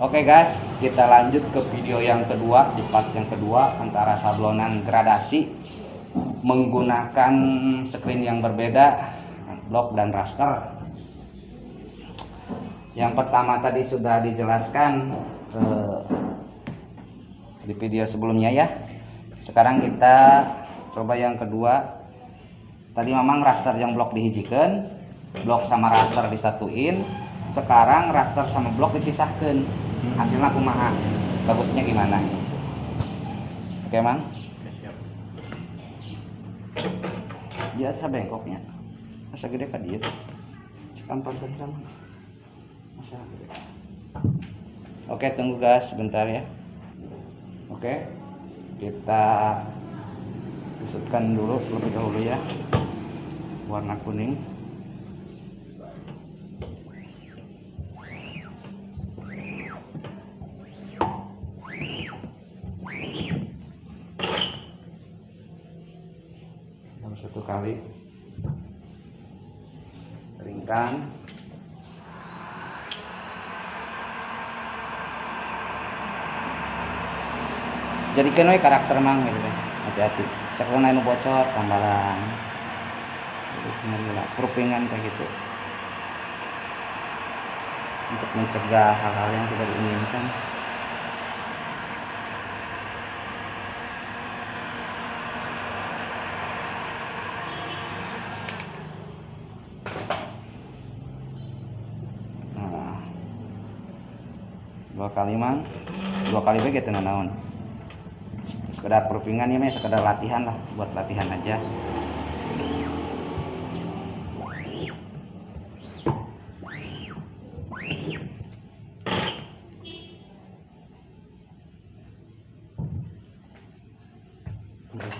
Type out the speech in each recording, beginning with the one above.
Oke guys, kita lanjut ke video yang kedua, di part yang kedua antara sablonan gradasi menggunakan screen yang berbeda, block dan raster. Yang pertama tadi sudah dijelaskan di video sebelumnya ya. Sekarang kita coba yang kedua. Tadi memang raster yang blok dihijikan, blok sama raster disatuin. Sekarang raster sama blok dipisahkan. Hasilnya kumaha? Bagusnya gimana? Oke mang? Biasa bengkoknya. Masa gede kan dia? Cekampan sama. Masa gede. Oke, tunggu guys sebentar ya. Oke, kita pisutkan dulu terlebih dahulu ya warna kuning. Dalam satu kali keringkan. Jadikan we karakter mang gitu deh. Hati-hati. Sekarang anu bocor tambalan. Jadi proofing-an kayak gitu. Untuk mencegah hal-hal yang tidak diinginkan. Nah, 2 kali mang, 2 kali begitu naon. Sekedar proofing-an ya, sekedar latihan lah, buat latihan aja.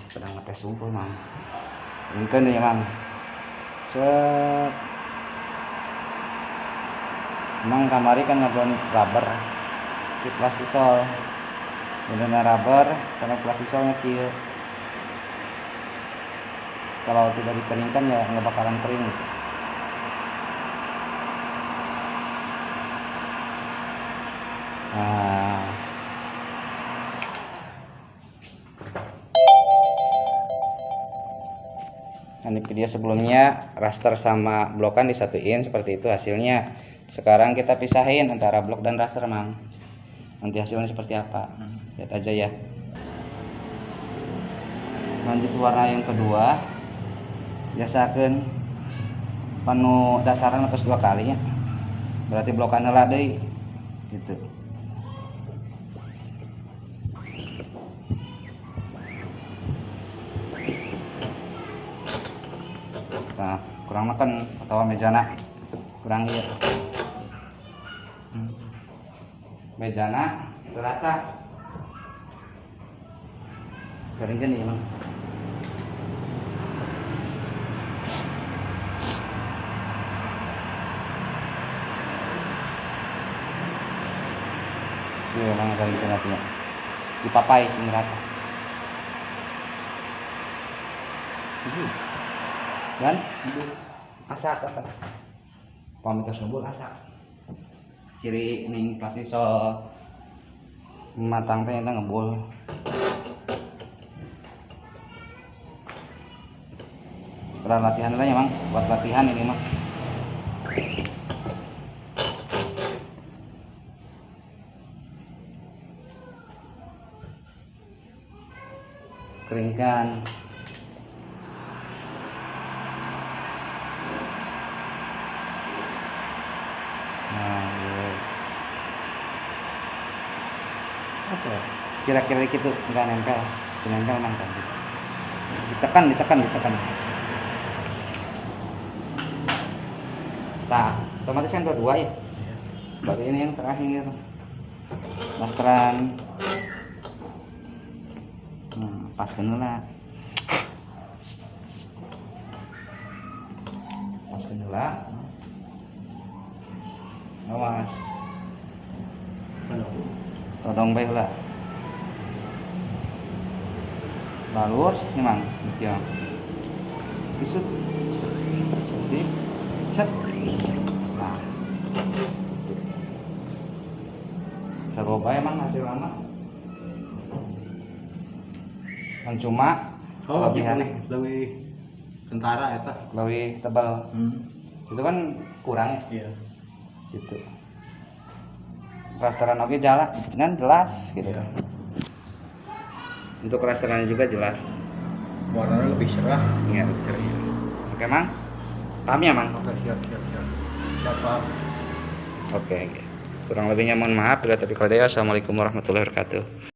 Sedang ngetes sumpul mang. Mungkin ya mang. Set. Mang kamari kan ngeblon rubber di plastisol. Bener rubber sama plastisolnya kieu. Kalau tidak dikeringkan ya nggak bakalan kering gitu. Nah, di video sebelumnya raster sama blokan disatuin seperti itu hasilnya. Sekarang kita pisahin antara blok dan raster mang. Nanti hasilnya seperti apa? Lihat aja ya. Lanjut warna yang kedua. Biasakan panu dasaran atas 2 kali ya. Berarti blokan heula deui gitu. Nah, kurang makan atau mejana kurang ieu. Mejana rata. Keringkan ya, Mang. Iya, Mang, keringkan artinya. Dipapai sing rata. Dan asak apa? Pamitas ngebul asak. Ciri ning plastisol matang teh eta ngebul. Sekedar latihan aja mang, buat latihan ini mah. Keringkan. Nah, ya. Kira-kira gitu enggak nempel, nempel mang kan. Ditekan. Nah, otomatis kan dua ya. Baru ini yang terakhir. Masteran. Paskeun heula. Paskeun heula. Awas. Todong bae heula. Balur sih mang, gitu. Pisut. Jadi set. Nah. Seroba emang hasil lama. Kan cuma lebih kentara eta. lebih tebal. Itu kan kurang ya. Iya. Gitu. Rasteran oke jalan kan jelas gitu. Iya. Untuk rasterannya juga jelas. Warnanya lebih cerah. Iya, lebih cerah. Oke, Mang. Paham ya, Mang? Oke, siap. Paham. Oke. Kurang lebihnya mohon maaf bila tapi kalau ada. Assalamualaikum warahmatullahi wabarakatuh.